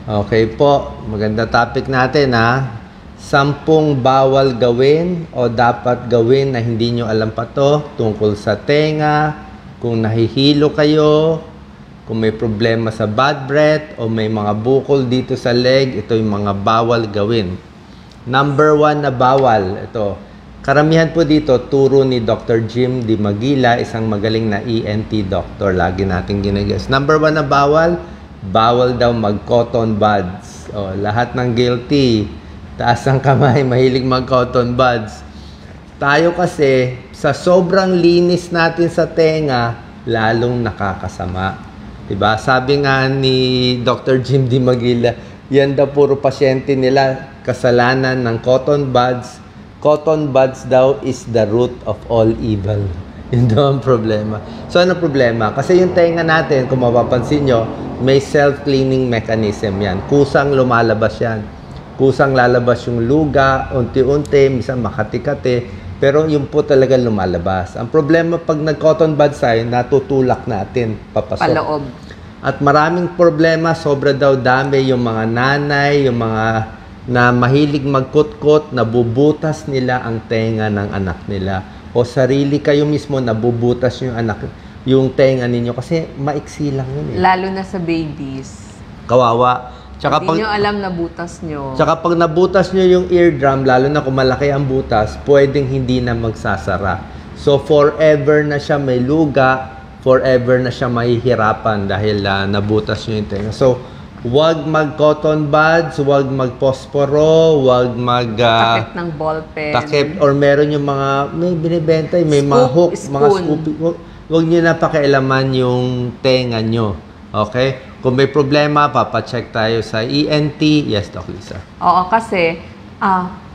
Okay po, maganda topic natin ha. 10 bawal gawin o dapat gawin na hindi nyo alam pa to tungkol sa tenga, kung nahihilo kayo, kung may problema sa bad breath o may mga bukol dito sa leg, ito yung mga bawal gawin. Number 1 na bawal, ito. Karamihan po dito, turo ni Dr. Jim Di Magila, isang magaling na ENT doctor. Lagi natin ginagas. Number 1 na bawal, bawal daw mag-cotton buds. O, lahat ng guilty. Taas ang kamay, mahilig mag-cotton buds. Tayo kasi, sa sobrang linis natin sa tenga, lalong nakakasama. Diba? Sabi nga ni Dr. Jim Di Magila, yan daw puro pasyente nila kasalanan ng cotton buds. Cotton buds daw is the root of all evil. Yun daw ang problema. So, ano problema? Kasi yung tenga natin, kung mapapansin nyo, may self-cleaning mechanism yan. Kusang lumalabas yan. Kusang lalabas yung luga, unti-unti, minsan makati-kati, pero yung po talaga lumalabas. Ang problema pag nag-cotton buds tayo, natutulak natin, papasok. Paloob. At maraming problema, sobra daw dami yung mga nanay, yung mga na mahilig magkutkot, nabubutas nila ang tenga ng anak nila. O sarili kayo mismo, nabubutas yung tenga ninyo kasi maiksi lang yun eh. Lalo na sa babies. Kawawa. Tsaka Hindi nyo alam na butas nyo. Tsaka pag nabutas nyo yung eardrum, lalo na kung malaki ang butas, pwedeng hindi na magsasara. So forever na siya may luga, forever na siya mahihirapan dahil nabutas nyo yung tenga. So, wag mag-cotton buds, wag mag-posporo, wag takip ng ballpen. Takip, or meron yung mga, may binibenta, may mga hook, mga scoopy. Wag nyo na pakialaman yung tenga nyo. Okay? Kung may problema, papacheck tayo sa ENT. Yes, Doc Lisa. Oo, kasi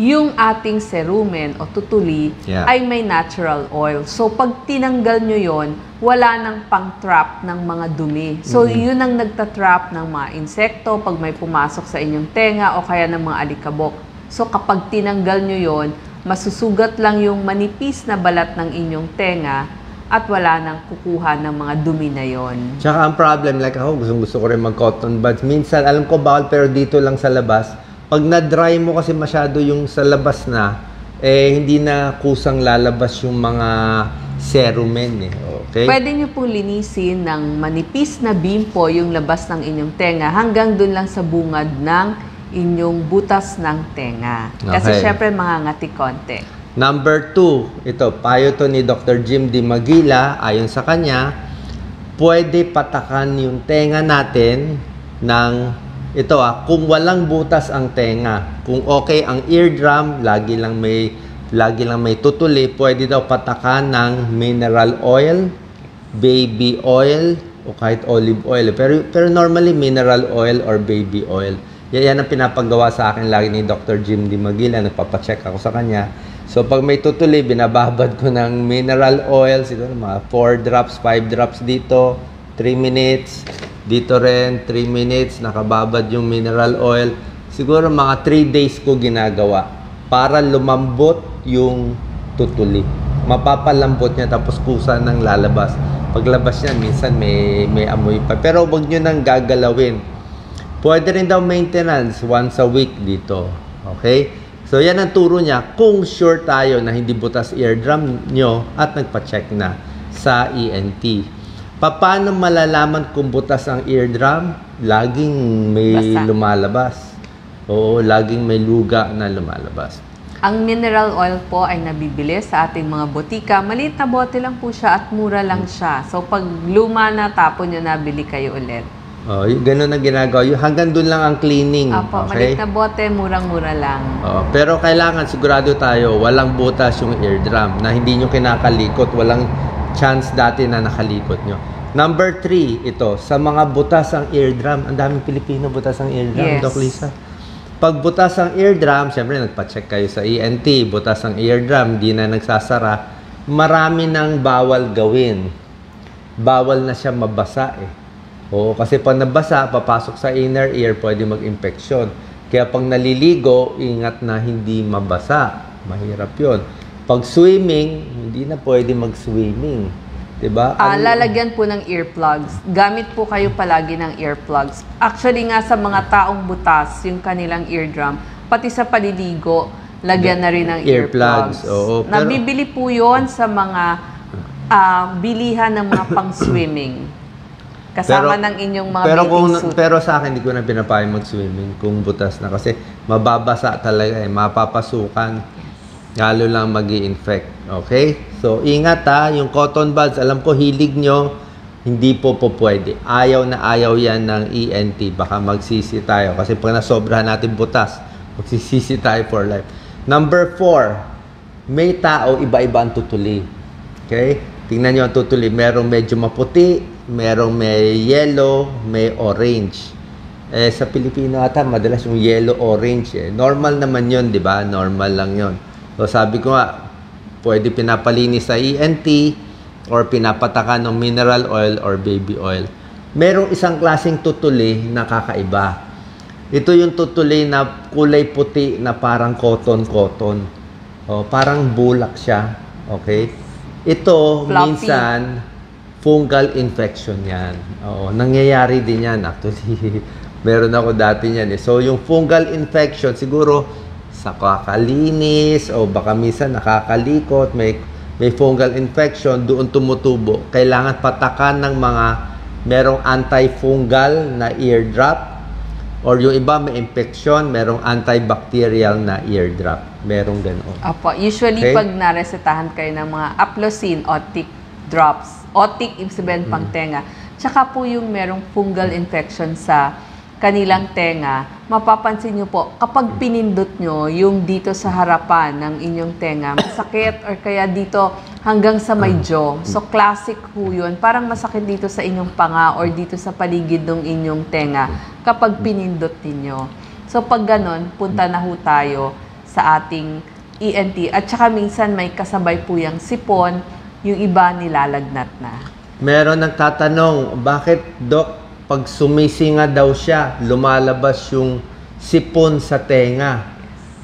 yung ating cerumen o tutuli ay may natural oil. So, pag tinanggal nyo yon, wala nang pang-trap ng mga dumi. So, yun ang nagtatrap ng mga insekto pag may pumasok sa inyong tenga o kaya ng mga alikabok. So, kapag tinanggal nyo yon, masusugat lang yung manipis na balat ng inyong tenga at wala nang kukuha ng mga dumi na yon. Tsaka ang problem, like ako, gusto ko rin mag-cotton buds. Minsan, alam ko bawal, pero dito lang sa labas, pag na-dry mo kasi masyado yung sa labas na, hindi na kusang lalabas yung mga cerumen eh. Okay? Pwede nyo pong linisin ng manipis na bimpo yung labas ng inyong tenga hanggang dun lang sa bungad ng inyong butas ng tenga. Kasi syempre mangangati konti. Number 2, ito, payo to ni Dr. Jim Di Magila, ayon sa kanya, pwede patakan yung tenga natin ng ito kung walang butas ang tenga, kung okay ang eardrum, lagi lang may tutuli, pwede daw patakan ng mineral oil, baby oil, o kahit olive oil. Pero normally, mineral oil or baby oil. Yan ang pinapagawa sa akin lagi ni Dr. Jim Di Magila, nagpapacheck ako sa kanya. So, pag may tutuli, binababad ko ng mineral oil, siguro mga 4 drops, 5 drops dito, 3 minutes. Dito rin, 3 minutes, nakababad yung mineral oil. Siguro mga 3 days ko ginagawa para lumambot yung tutuli. Mapapalambot niya tapos kusa nang lalabas. Paglabas niya, minsan may amoy pa. Pero wag nyo nang gagalawin. Pwede rin daw maintenance once a week dito. Okay? So, yan ang turo niya kung sure tayo na hindi butas eardrum nyo at nagpa-check na sa ENT. Paano malalaman kung butas ang eardrum? Laging may lumalabas. Oo, laging may luga na lumalabas. Ang mineral oil po ay nabibili sa ating mga botika. Maliit na bote lang po siya at mura lang siya. So, pag luma na, tapon nyo na, bili kayo ulit. Oh, ganun ang ginagawa. Hanggang doon lang ang cleaning. Opo, okay? maliit na bote, murang-mura lang. Oh, pero kailangan sigurado tayo, walang butas yung eardrum na hindi nyo kinakalikot. Walang chance dati na nakalikot nyo. Number 3, ito, sa mga butas ang eardrum. Ang daming Pilipino butas ang eardrum, Doc Lisa. Pag butas ang eardrum, siyempre nagpa-check kayo sa ENT, butas ang eardrum, di na nagsasara, marami nang bawal gawin. Bawal na siya mabasa eh. Oo, kasi pag nabasa, papasok sa inner ear, pwede mag-infeksyon. Kaya pag naliligo, ingat na hindi mabasa. Mahirap yun. Pag swimming, hindi na pwede mag-swimming. Diba? Lalagyan po ng earplugs. Gamit po kayo palagi ng earplugs. Actually nga sa mga taong butas, yung kanilang eardrum, pati sa paliligo, lagyan na rin ng earplugs. Oo, Nabibili po yon sa mga bilihan ng mga pang-swimming. Kasama ng inyong mga bathing suit. Pero sa akin, hindi ko na pinapayag mag-swimming kung butas na. Kasi mababasa talaga mapapasukan. Lalo lang mag-i-infect. Okay? So, ingat yung cotton buds, alam ko hilig nyo, hindi po pwede. Ayaw na ayaw yan ng ENT. Baka magsisi tayo. Kasi pag nasobrahan natin butas, magsisisi tayo for life. Number 4, may tao, iba-iba ang tutuli. Okay? Tingnan nyo ang tutuli. Merong medyo maputi, merong may yellow, may orange. Sa Pilipino ata, madalas yung yellow-orange. Normal naman yun, di ba? Normal lang yun. So, sabi ko nga, pwede pinapalinis sa ENT or pinapatakan ng mineral oil or baby oil. Merong isang klaseng tutuli na kakaiba. Ito yung tutuli na kulay puti na parang cotton-cotton. Parang bulak siya. Okay? Ito, fluffy. minsan, fungal infection yan. Nangyayari din yan actually. Meron ako dati yan. So, yung fungal infection, siguro, sa kakalinis o baka minsan nakakalikot, may fungal infection, doon tumutubo. Kailangan patakan ng mga merong antifungal na eardrop or yung iba may infection, merong antibacterial na eardrop. Merong ganoon. Apo, usually pag naresetahan kayo ng mga Aplocin otic drops, otic ibig sabihin pang tenga, tsaka po yung merong fungal infection sa kanilang tenga, mapapansin nyo po, kapag pinindot nyo yung dito sa harapan ng inyong tenga, masakit or kaya dito hanggang sa may jaw. So, classic ho yun. Parang masakit dito sa inyong panga or dito sa paligid ng inyong tenga kapag pinindot ninyo. So, pag ganon, punta na ho tayo sa ating ENT. At saka minsan may kasabay po yung sipon, yung iba nilalagnat na. Meron nagtatanong, bakit, Doc, pag sumisinga daw siya, lumalabas yung sipon sa tenga.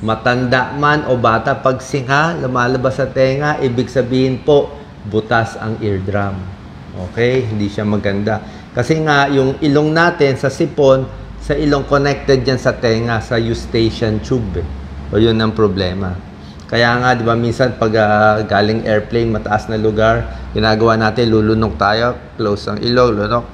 Matanda man o bata, pag singa, lumalabas sa tenga, ibig sabihin po, butas ang eardrum. Okay? Hindi siya maganda. Kasi nga, yung ilong natin sa sipon, sa ilong connected yan sa tenga, sa eustachian tube. O yun ang problema. Kaya nga, di ba, minsan pag galing airplane, mataas na lugar, ginagawa natin, lulunok tayo, close ang ilong, lunok,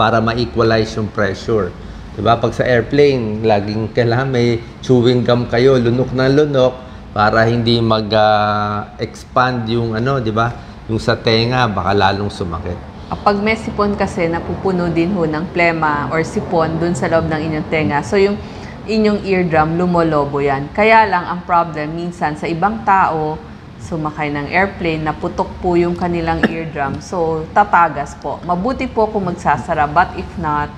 para ma-equalize yung pressure. Diba? Pag sa airplane, laging kailangan may chewing gum kayo, lunok na lunok, para hindi mag-expand yung diba? Yung sa tenga, baka lalong sumakit. Pag may sipon kasi, napupuno din ho ng plema or sipon dun sa loob ng inyong tenga. So, yung inyong eardrum, lumolobo yan. Kaya lang, ang problem, minsan sa ibang tao, sumakay ng airplane, naputok po yung kanilang eardrum. So, tatagas po. Mabuti po kung magsasara, but if not,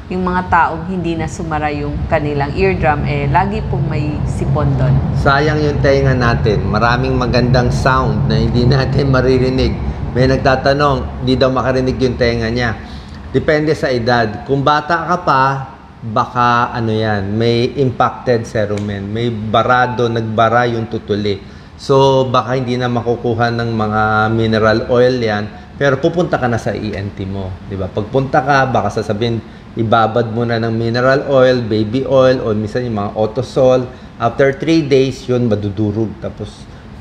yung mga taong hindi na sumara yung kanilang eardrum, lagi pong may sipon doon. Sayang yung tenga natin. Maraming magandang sound na hindi natin maririnig. May nagtatanong, hindi daw makarinig yung tenga niya. Depende sa edad. Kung bata ka pa, baka may impacted cerumen. May barado, nagbara yung tutuli. So, baka hindi na makukuha ng mga mineral oil yan, pero pupunta ka na sa ENT mo. Diba? Pagpunta ka, baka sasabihin, ibabad mo na ng mineral oil, baby oil, o minsan yung mga Otosol. After 3 days, yun, madudurog. Tapos,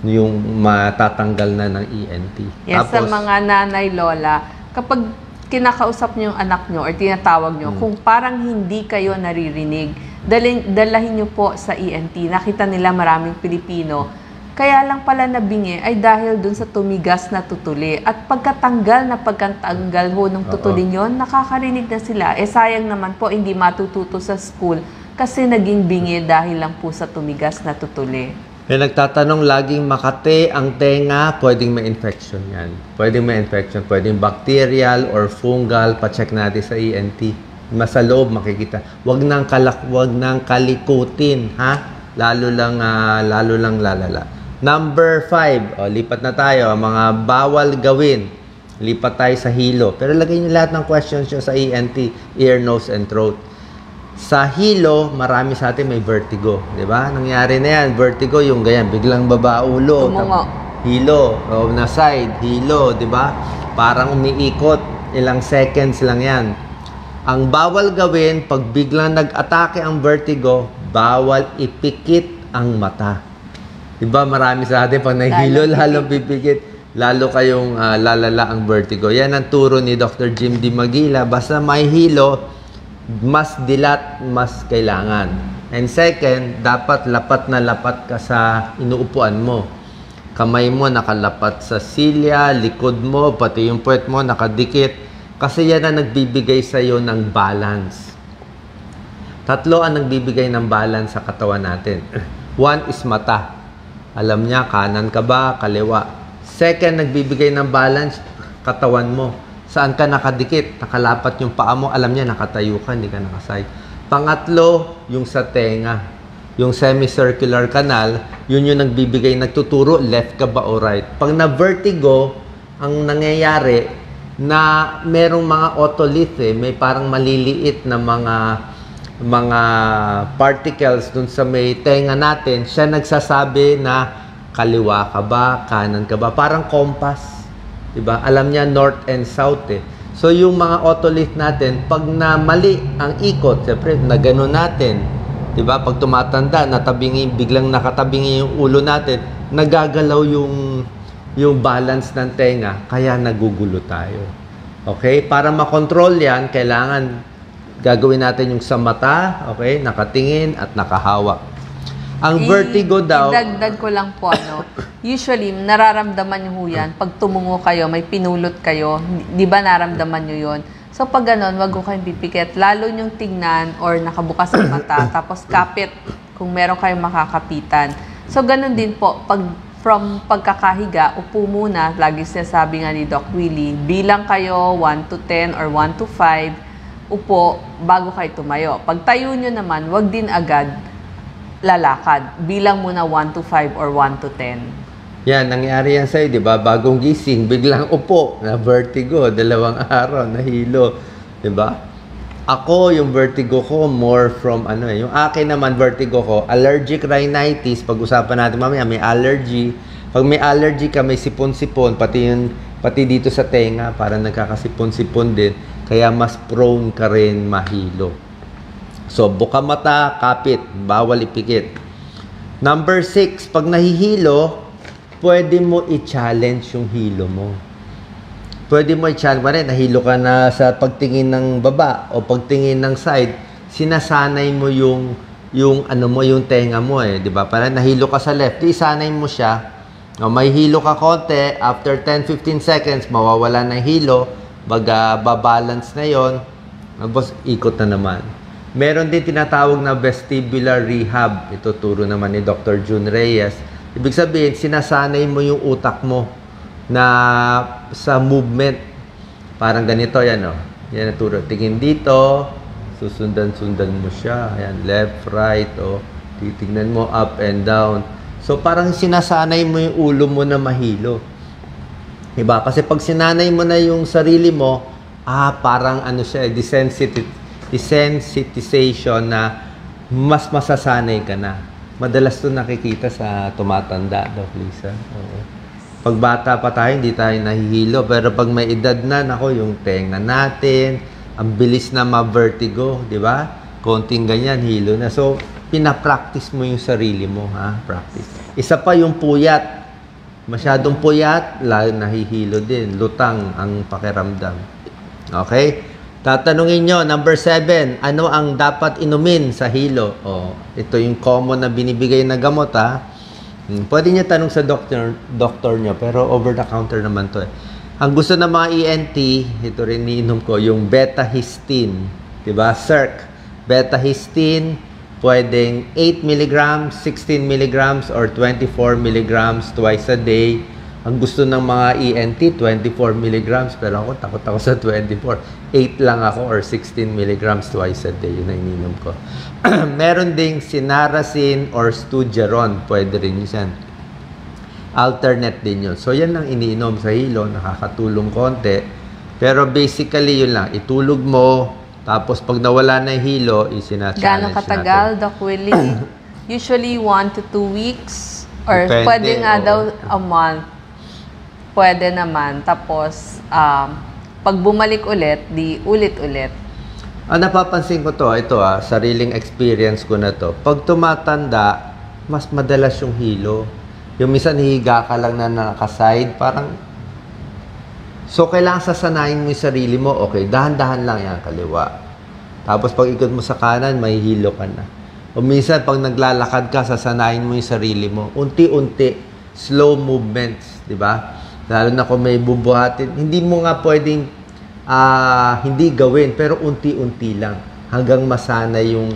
yung matatanggal na ng ENT. Yes, Tapos, sa mga nanay, lola, kapag kinakausap nyo yung anak nyo or tinatawag nyo, kung parang hindi kayo naririnig, dalahin nyo po sa ENT. Nakita nila maraming Pilipino, kaya lang pala nabingi ay dahil dun sa tumigas na tutuli. At pagkatanggal ho ng tutuli nyo, nakakarinig na sila. Sayang naman po, hindi matututo sa school kasi naging bingi dahil lang po sa tumigas na tutuli. May nagtatanong, laging makate ang tenga, pwedeng may infection yan. Pwedeng may infection, pwedeng bacterial or fungal, pa-check natin sa ENT. Sa loob makikita. Wag nang kalikutin, ha? Lalo lang lalala. Number 5, lipat na tayo, mga bawal gawin. Lipat tayo sa hilo. Pero lagay niyo lahat ng questions nyo sa ENT, ear, nose, and throat. Sa hilo, marami sa atin may vertigo. Diba? Nangyari na yan, vertigo, yung ganyan, biglang baba ulo. hilo. O na side, hilo, di ba? Parang umiikot. Ilang seconds lang yan. Ang bawal gawin, pag biglang nag-atake ang vertigo, bawal ipikit ang mata. Di ba? Marami sa atin, pag nahilo, lalo pipikit. Lalo kayong lalala ang vertigo. Yan ang turo ni Dr. Jim D. Magila. Basta may hilo, mas dilat, mas kailangan. And second, dapat lapat na lapat ka sa inuupuan mo. Kamay mo nakalapat sa silya, likod mo, pati yung puwet mo nakadikit. Kasi yan ang nagbibigay sa iyo ng balance. Tatlo ang nagbibigay ng balance sa katawan natin. One is mata. Alam niya, kanan ka ba, kaliwa. Second, nagbibigay ng balance, katawan mo. Saan ka nakadikit? Nakalapat yung paa mo. Alam niya, nakatayo ka, hindi ka nakaside. Pangatlo, yung sa tenga. Yung semicircular canal, yun yung nagbibigay, nagtuturo, left ka ba o right. Pag na-vertigo, ang nangyayari na merong mga otolith, may parang maliliit na mga particles dun sa may tenga natin, siya nagsasabi na kaliwa ka ba, kanan ka ba, parang compass. Diba? Alam niya north and south So yung mga otolith natin, pag na mali ang ikot, siyempre na gano'n natin, diba? Pag tumatanda, biglang nakatabingi yung ulo natin, nagagalaw yung balance ng tenga, kaya nagugulo tayo. Okay? Para makontrol yan, kailangan gagawin natin yung sa mata, okay? Nakatingin at nakahawak. Ang vertigo daw... Idagdag ko lang po, usually, nararamdaman nyo yan. Pag tumungo kayo, may pinulot kayo, di ba naramdaman nyo yon? So, pag ganon, wag ko kayong pipikit. Lalo nyong tingnan or nakabukas ang mata, tapos kapit kung meron kayong makakapitan. So, ganon din po. From pagkakahiga, upo muna. Lagi sinasabi nga ni Doc Willie, bilang kayo 1 to 10 or 1 to 5, upo bago kayo tumayo. Pag tayo nyo naman, wag din agad lalakad. Bilang muna 1 to 5 or 1 to 10. Yan, nangyari yan sa'yo, di ba? Bagong gising, biglang upo, na vertigo, 2 araw, nahilo. Di ba? Ako, yung vertigo ko, more from yung akin naman, vertigo ko, allergic rhinitis, pag-usapan natin mamaya, may allergy. Pag may allergy ka, may sipon-sipon, pati dito sa tenga, parang nagkakasipon-sipon din, kaya mas prone ka rin mahilo. So, buka mata, kapit, bawal ipikit. Number 6, pag nahihilo, pwede mo i-challenge yung hilo mo. Pwede mo i-challenge. Nahilo ka na sa pagtingin ng baba o pagtingin ng side, sinasanay mo yung tenga mo di ba? Parang nahilo ka sa left, isanay mo siya. May hilo ka konti, after 10-15 seconds, mawawala na hilo, babalance na yon, tapos ikot na naman. Meron din tinatawag na vestibular rehab. Ito turo naman ni Dr. June Reyes. Ibig sabihin, sinasanay mo yung utak mo na sa movement. Parang ganito, yan Yan ang turo. Tingin dito, susundan-sundan mo siya. Ayan, left, right, titignan mo up and down. So, parang sinasanay mo yung ulo mo na mahilo. Diba? Kasi pag sinanay mo na yung sarili mo, parang siya, desensitization na mas masasanay ka na. Madalas ito nakikita sa tumatanda, Doc Lisa. Pag bata pa tayo, hindi tayo nahihilo. Pero pag may edad na, yung tenga natin, ang bilis na ma-vertigo, di ba? Konting ganyan, hilo na. So, pinapractice mo yung sarili mo, Practice. Isa pa yung puyat. Masyadong puyat, lalo nahihilo din. Lutang ang pakiramdam. Okay? Tatanungin nyo, number 7, ano ang dapat inumin sa hilo? Ito yung common na binibigay na gamot, Pwede nyo tanong sa doktor nyo, pero over-the-counter naman to Ang gusto ng mga ENT, ito rin niinom ko, yung beta-histine. Diba? Circ. Beta-histine, pwedeng 8 mg, 16 mg, or 24 mg twice a day. Ang gusto ng mga ENT, 24 mg, pero ako takot ako sa 24. 8 lang ako or 16 mg twice a day. Yun ang ininom ko. Meron ding sinarasin or stugeron. Pwede rin yun. Alternate din yun. So, yan ang iniinom sa hilo. Nakakatulong konti. Pero basically, yun lang. Itulog mo. Tapos, pag nawala na yung hilo, isinachallenge natin. Gano'ng katagal, Doc Willie? Usually, 1 to 2 weeks. Or Depende, pwede nga oo. daw a month. Pwede naman. Tapos, pag bumalik ulit, di ulit-ulit. Napapansin ko to, ito sariling experience ko na to. Pag tumatanda, mas madalas yung hilo. Yung minsan hihiga ka lang na nakaside, parang... So, kailangan sasanayin mo yung sarili mo. Okay, dahan-dahan lang yan, kaliwa. Tapos, pag ikot mo sa kanan, may hilo ka na. O minsan, pag naglalakad ka, sasanayin mo yung sarili mo. Unti-unti, slow movements, di ba? Lalo na kung may bubuhatin. Hindi mo nga pwedeng hindi gawin, pero unti-unti lang. Hanggang masana yung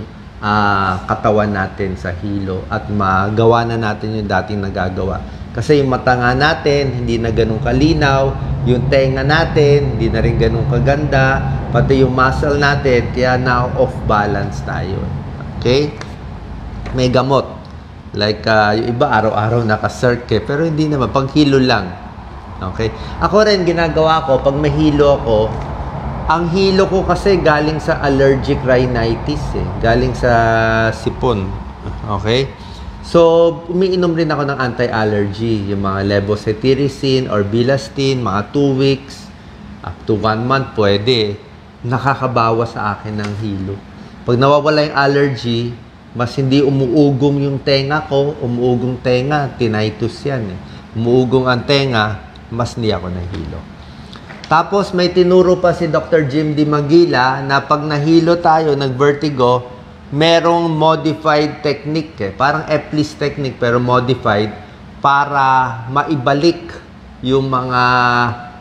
katawan natin sa hilo at magawa na natin yung dating nagagawa. Kasi yung mata nga natin, hindi na ganun kalinaw. Yung tenga natin, hindi na rin ganun kaganda. Pati yung muscle natin, kaya na off balance tayo. Okay? May gamot. Like, yung iba araw-araw naka-circ pero hindi naman. Pag hilo lang. Okay? Ako rin, ginagawa ko, pag may hilo ako, ang hilo ko kasi galing sa allergic rhinitis Galing sa sipon. Okay? So, umiinom rin ako ng anti-allergy. Yung mga levocetirizine or bilastine, mga 2 weeks, up to 1 month, pwede. Nakakabawas sa akin ng hilo. Pag nawawala yung allergy, mas hindi umuugong yung tenga ko. Umuugong tenga, tinnitus yan Umuugong ang tenga, mas hindi ako nahilo. Tapos may tinuro pa si Dr. Jim Di Maguila na pag nahilo tayo, nag-vertigo, merong modified technique Parang Epley's technique pero modified para maibalik yung mga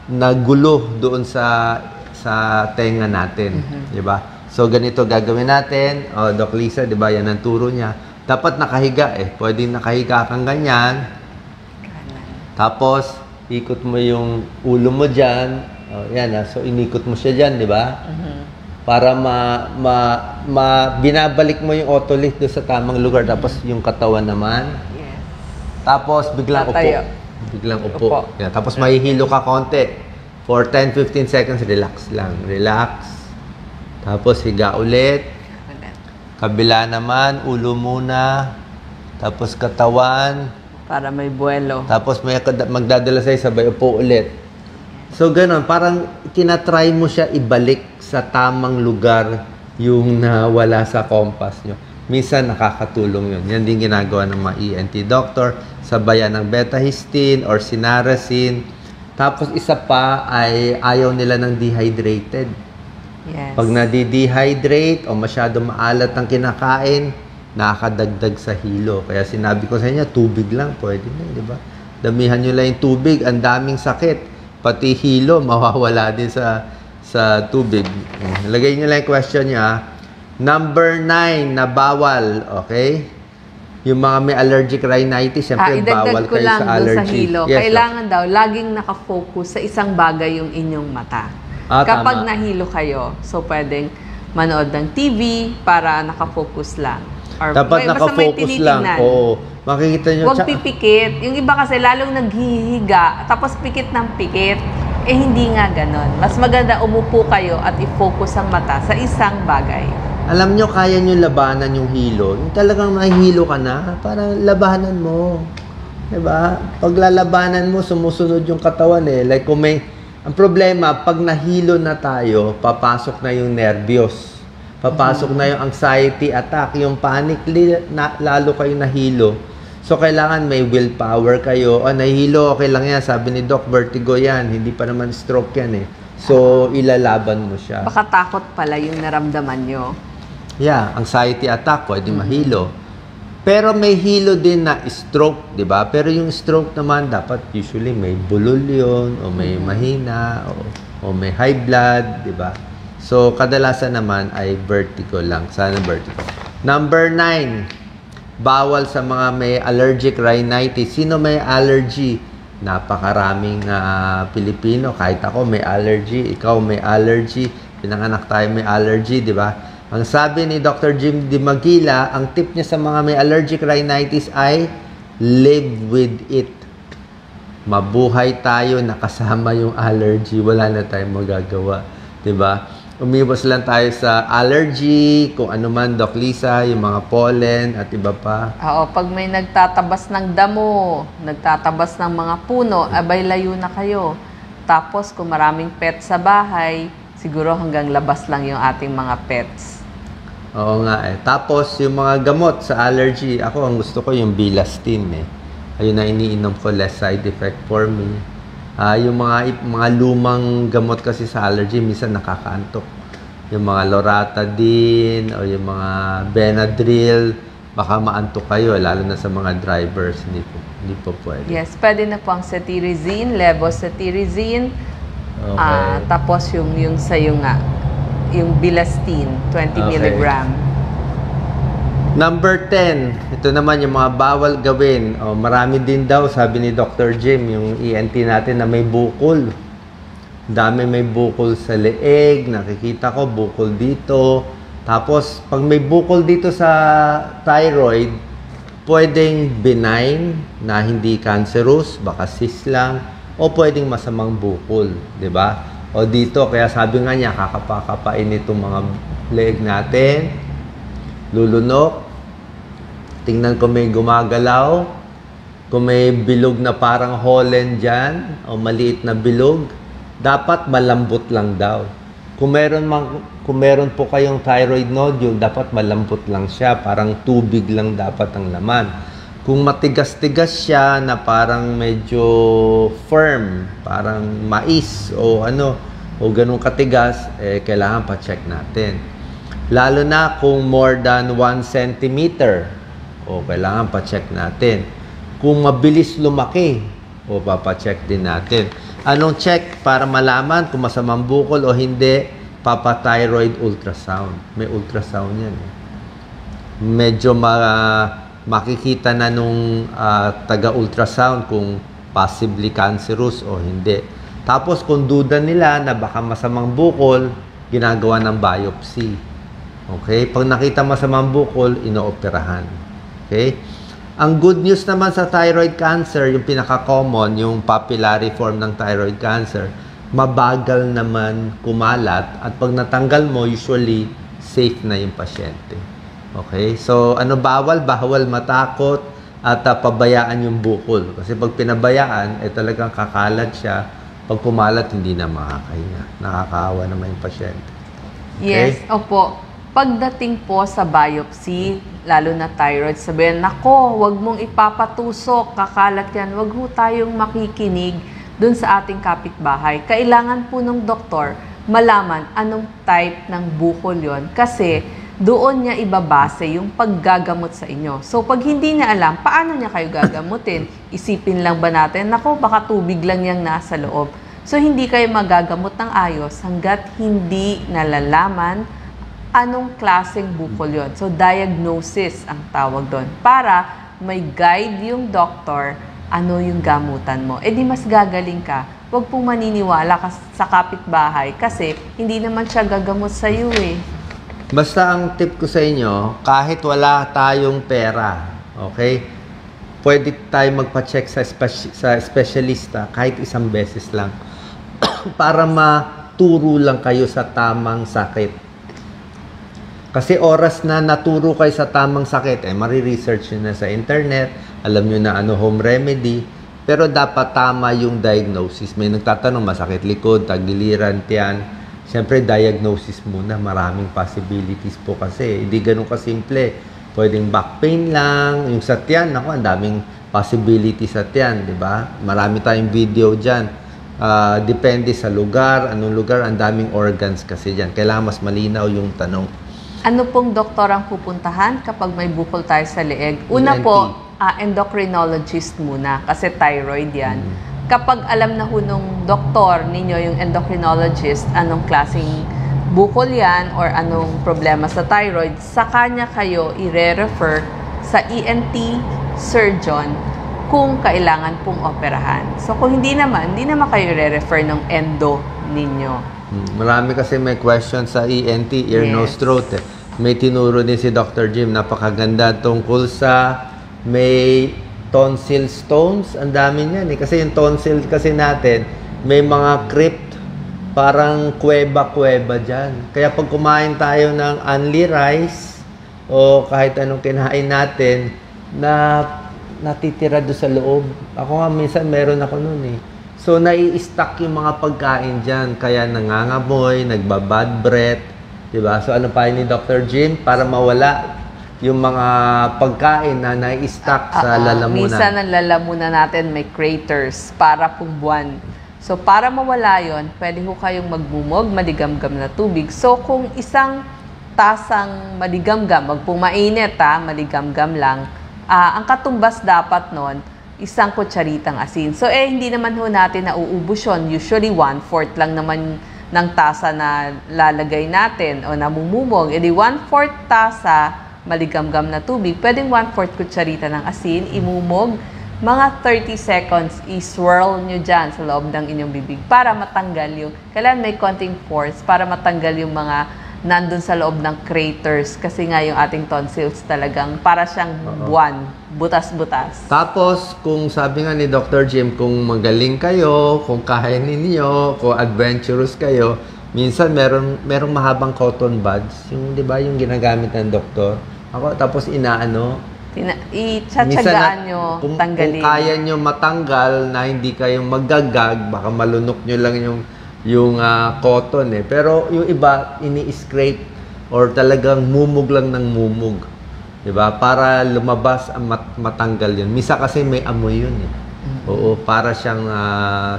nagulo doon sa tenga natin. Di ba? So ganito gagawin natin. Doc Lisa, di ba? Yan ang turo niya. Dapat nakahiga Pwedeng nakahiga kang ganyan. Tapos, ikot mo yung ulo mo dyan. Yan So, inikot mo siya dyan, di ba? Para binabalik mo yung otolith doon sa tamang lugar. Tapos, yung katawan naman. Yes. Tapos, biglang Tatayo. upo. Biglang upo. Yan. Tapos, mahihilo ka konti. For 10-15 seconds, relax lang. Relax. Tapos, higa ulit. Kabila naman, ulo muna. Tapos, katawan. Para may buwelo. Tapos may magdadala sa'yo, sabay upo ulit. So, ganun. Parang tinatry mo siya ibalik sa tamang lugar yung nawala sa compass nyo. Minsan, nakakatulong yun. Yan din ginagawa ng mga ENT doctor. Sabayan ng betahistine or sinaracin. Tapos, isa pa ay ayaw nila ng dehydrated. Yes. Pag nadi-dehydrate o masyado maalat ang kinakain, nakakadagdag sa hilo. Kaya sinabi ko sa inyo, tubig lang, pwede na, di ba? Damihan nyo lang yung tubig, ang daming sakit. Pati hilo, mawawala din sa tubig. Lagay nyo lang yung question nyo, Number 9, na bawal, okay? Yung mga may allergic rhinitis, siyempre bawal ko kayo lang sa allergy. Sa hilo. Yes, Kailangan daw, laging nakafocus sa isang bagay yung inyong mata. Kapag tama. nahilo kayo, so pwedeng manood ng TV para nakafocus lang. Or Dapat nakafocus lang. Oo. Makikita nyo. Huwag pipikit. Yung iba kasi lalong naghihiga, tapos pikit ng pikit. Hindi nga ganon. Mas maganda umupo kayo at i-focus ang mata sa isang bagay. Alam nyo, kaya nyo labanan yung hilo. Yung talagang nahihilo ka na, parang labanan mo. Diba? Pag lalabanan mo, sumusunod yung katawan Like kung may... Ang problema, pag nahilo na tayo, papasok na yung nervyos. Papasok na yung anxiety attack, yung panic, lalo kayo nahilo. So, kailangan may willpower kayo. Nahilo, okay lang yan. Sabi ni Doc, vertigo yan. Hindi pa naman stroke yan So, ilalaban mo siya. Baka takot pala yung naramdaman nyo. Yeah, anxiety attack, pwede mahilo. Pero may hilo din na stroke, di ba? Pero yung stroke naman, dapat usually may bulol yun, o may mahina, o may high blood, di ba? So, kadalasan naman ay vertigo lang. Sana vertigo. Number 9, bawal sa mga may allergic rhinitis. Sino may allergy? Napakaraming Pilipino. Kahit ako may allergy, ikaw may allergy, pinanganak tayo may allergy, di ba? Ang sabi ni Dr. Jim Di Maguila, ang tip niya sa mga may allergic rhinitis ay live with it. Mabuhay tayo, nakasama yung allergy, wala na tayong magagawa. Diba? Umiwas lang tayo sa allergy, kung ano man, Doc Lisa, yung mga pollen at iba pa. Oo, pag may nagtatabas ng damo, nagtatabas ng mga puno, abay layo na kayo. Tapos kung maraming pets sa bahay, siguro hanggang labas lang yung ating mga pets. Oo nga eh. Tapos yung mga gamot sa allergy, ako ang gusto ko yung Bilastin eh. Ayun na iniinom ko, less side effect for me. Yung mga lumang gamot kasi sa allergy, minsan nakakaantok. Yung mga Loratadine o yung mga Benadryl, baka maantok kayo, lalo na sa mga drivers, hindi po pwede. Yes, pwede na po ang cetirizine, levocetirizine, Okay. tapos yung sa'yo nga, yung Bilastin, 20 Okay. milligram. Number 10, ito naman yung mga bawal gawin. Marami din daw, sabi ni Dr. Jim, yung ENT natin na may bukol. Dami may bukol sa leeg, nakikita ko bukol dito. Tapos, pag may bukol dito sa thyroid, pwedeng benign na hindi cancerous, baka cyst lang, o pwedeng masamang bukol, di ba? O dito, kaya sabi nga niya, kakapakapain itong mga leeg natin, lulunok, tingnan ko may gumagalaw, kung may bilog na parang Holland dyan, o maliit na bilog, dapat malambot lang daw. Kung meron po kayong thyroid nodule, dapat malambot lang siya, parang tubig lang dapat ang laman. Kung matigas-tigas siya na parang medyo firm, parang mais o ganun katigas, kailangan pa-check natin. Lalo na kung more than 1 centimeter, kailangan pa-check natin. Kung mabilis lumaki, papacheck din natin. Anong check para malaman kung masamang bukol o hindi? Papa-thyroid ultrasound. May ultrasound yan. Medyo makikita na nung taga-ultrasound kung possibly cancerous o hindi. Tapos kung duda nila na baka masamang bukol, ginagawa ng biopsy. Okay? Pag nakita masamang bukol, inooperahan. Okay? Ang good news naman sa thyroid cancer, yung pinaka-common, yung papillary form ng thyroid cancer, mabagal naman kumalat at pag natanggal mo, usually safe na yung pasyente. Okay? So, bawal? Bawal matakot at pabayaan yung bukol. Kasi pag pinabayaan, talagang kakalat siya. Pag kumalat, hindi na makakahinga. Nakakaawa naman yung pasyente. Okay? Yes, opo. Pagdating po sa biopsy, lalo na thyroid, sabihin, nako, wag mong ipapatusok, kakalat yan. Wag ho tayong makikinig dun sa ating kapitbahay. Kailangan po ng doktor malaman anong type ng bukol yon kasi doon niya ibabase yung paggagamot sa inyo. So, pag hindi niya alam, paano niya kayo gagamutin? Isipin lang ba natin, nako, baka tubig lang yung nasa loob. So, hindi kayo magagamot ng ayos hanggat hindi nalalaman anong klaseng bukol yon. So, diagnosis ang tawag doon. Para may guide yung doktor, ano yung gamutan mo. Di mas gagaling ka. Huwag pong maniniwala sa kapitbahay kasi hindi naman siya gagamot sa iyo eh. Basta ang tip ko sa inyo, kahit wala tayong pera, okay? Pwede tayo magpa-check sa specialista kahit isang beses lang para maturo lang kayo sa tamang sakit. Kasi oras na naturo kayo sa tamang sakit, mariresearch nyo na sa internet, alam nyo na home remedy, pero dapat tama yung diagnosis. May nagtatanong, masakit likod, tagiliran, tiyan. Siyempre, diagnosis muna. Maraming possibilities po kasi. Hindi ganun kasimple. Pwedeng back pain lang. Yung sa tiyan, ang daming possibilities sa tiyan, di ba? Marami tayong video dyan. Depende sa lugar, anong lugar, ang daming organs kasi dyan. Kailangan mas malinaw yung tanong. Ano pong doktor ang pupuntahan kapag may bukol tayo sa leeg? Una ENT. po, endocrinologist muna kasi thyroid yan. Kapag alam na ho nung doktor ninyo, yung endocrinologist, anong klaseng bukol yan or anong problema sa thyroid, sa kanya kayo i-refer sa ENT surgeon kung kailangan pong operahan. So kung hindi naman kayo i-refer ng endo ninyo. Marami kasi may question sa ENT, ear, nose, throat. May tinuro din si Dr. Jim, napakaganda tungkol sa may tonsil stones. Ang dami niyan eh. Kasi yung tonsil kasi natin, may mga crypt parang kuweba-kuweba dyan. Kaya pag kumain tayo ng only rice o kahit anong kinain natin na natitira doon sa loob. Ako nga minsan meron ako noon eh. So nai-stack yung mga pagkain dyan. Kaya nangangamoy, nagbabad breath. Diba? So ano pa ni Dr. Jim? Para mawala yung mga pagkain na nai-stack sa lalamunan. Minsan ang lalamunan natin may craters para pong buwan. So, para mawala yon, pwede ho kayong magmumog, maligamgam na tubig. So, kung isang tasang maligamgam, wag pong mainit maligamgam lang, ang katumbas dapat nun, isang kutsaritang asin. So, hindi naman ho natin nauubos yun. Usually, 1/4 lang naman ng tasa na lalagay natin o namumumog. E di 1/4 tasa, maligamgam na tubig, pwedeng 1/4 kutsarita ng asin, imumog, mga 30 seconds, i-swirl nyo dyan sa loob ng inyong bibig para matanggal yung, kailangan may konting force para matanggal yung mga nandun sa loob ng craters kasi nga yung ating tonsils talagang para siyang buwan, butas-butas. Tapos, kung sabi nga ni Dr. Jim, kung magaling kayo, kung kaya ninyo, kung adventurous kayo, minsan merong mahabang cotton buds, yung 'di ba yung ginagamit ng doktor. Ako tapos Itsasagaan nyo, tanggalin. Kung kaya nyo matanggal na hindi kayong maggagag, baka malunok nyo lang yung cotton eh. Pero yung iba, ini-scrape or talagang mumug lang ng mumug. Diba? Para lumabas ang matanggal yun. Misa kasi may amoy yun eh. Oo, para siyang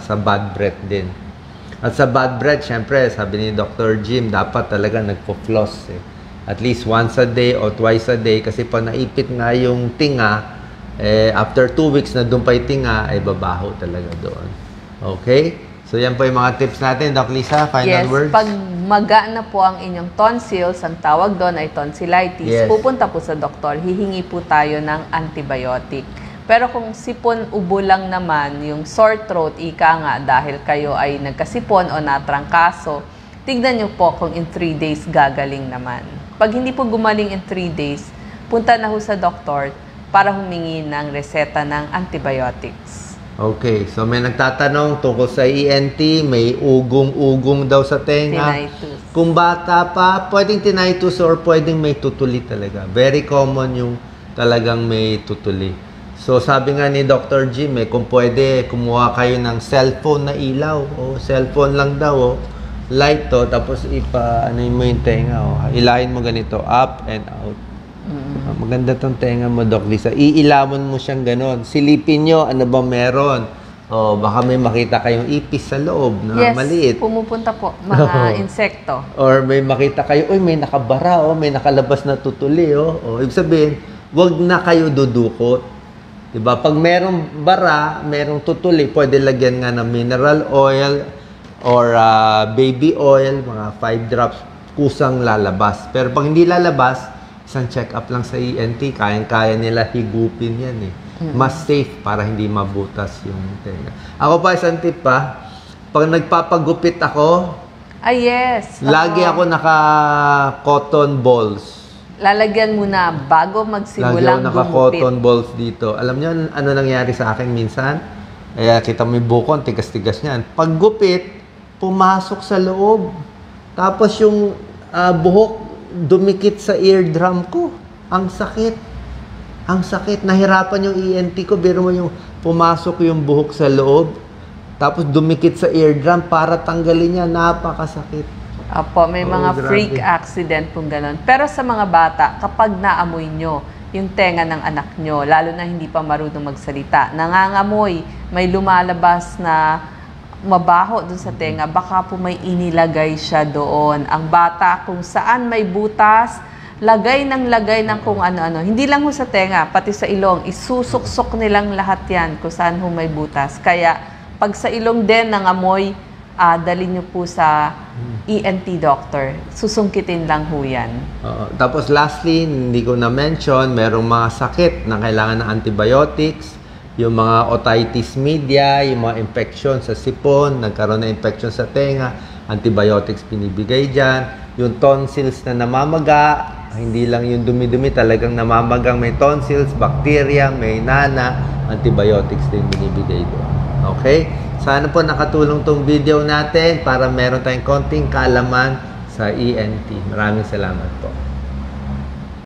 sa bad breath din. At sa bad breath, syempre, sabi ni Dr. Jim, dapat talaga nagpo-floss eh. At least once a day or twice a day kasi pag naipit nga yung tinga, after 2 weeks na doon pa yung tinga, ay babaho talaga doon. Okay? So yan po yung mga tips natin. Doc Lisa, final words? Pag maga na po ang inyong tonsils, ang tawag doon ay tonsillitis, pupunta po sa doktor, hihingi po tayo ng antibiotic. Pero kung sipon ubo lang naman, yung sore throat, ika nga, dahil kayo ay nagkasipon o natrangkaso, tignan nyo po kung in 3 days gagaling naman. Pag hindi po gumaling in 3 days, punta na ho sa doktor para humingi ng reseta ng antibiotics. Okay, so may nagtatanong tungkol sa ENT, may ugong-ugong daw sa tenga. Tinnitus. Kung bata pa, pwedeng tinnitus or pwedeng may tutuli talaga. Very common yung talagang may tutuli. So sabi nga ni Dr. Jim, kung pwede, kumuha kayo ng cellphone na ilaw. O cellphone lang daw, light to, tapos mo yung tenga. Ilahin mo ganito, up and out. Maganda tong tenga mo, Doc Lisa. Iilamon mo siyang ganon. Silipin nyo, ano ba meron? Baka may makita kayong ipis sa loob na maliit. Pumupunta po, mga insekto. Or may makita kayo, may nakabara, may nakalabas na tutuli. Ibig sabihin, wag na kayo dudukot. Diba? Pag merong bara, merong tutuli, pwede lagyan nga ng mineral oil or baby oil, mga 5 drops, kusang lalabas. Pero pag hindi lalabas, isang check-up lang sa ENT, kayang-kaya nila higupin yan eh. Mas safe para hindi mabutas yung tenga. Ako pa, isang tip pa, pag nagpapagupit ako, lagi ako naka-cotton balls. Lalagyan mo na bago magsimulang gumupit. Lagi ako naka-cotton balls dito. Alam niyo ano nangyari sa akin minsan? Kita mo yung bukon, tigas-tigas niyan. Paggupit, pumasok sa loob. Tapos yung buhok dumikit sa eardrum ko. Ang sakit. Ang sakit. Nahirapan yung ENT ko. Biro mo yung pumasok yung buhok sa loob. Tapos dumikit sa eardrum para tanggalin niya. Napakasakit. Apo, may mga freak accident pong gano'n. Pero sa mga bata, kapag naamoy nyo yung tenga ng anak nyo, lalo na hindi pa marunong magsalita, nangangamoy, may lumalabas na mabaho dun sa tenga, baka po may inilagay siya doon. Ang bata, kung saan may butas, lagay ng kung ano-ano. Hindi lang ho sa tenga, pati sa ilong, isusuksok nilang lahat yan kung saan ho may butas. Kaya, pag sa ilong din nangamoy, dalhin nyo po sa ENT doctor. Susungkitin lang ho yan. Tapos lastly, hindi ko na-mention, merong mga sakit na kailangan ng antibiotics, yung mga otitis media, yung mga infection sa sipon, nagkaroon na infection sa tenga, antibiotics pinibigay dyan. Yung tonsils na namamaga, hindi lang yung dumi-dumi, talagang namamagang may tonsils, bacteria, may nana, antibiotics din binibigay doon. Okay? Sana po nakatulong tong video natin para meron tayong konting kaalaman sa ENT. Maraming salamat po.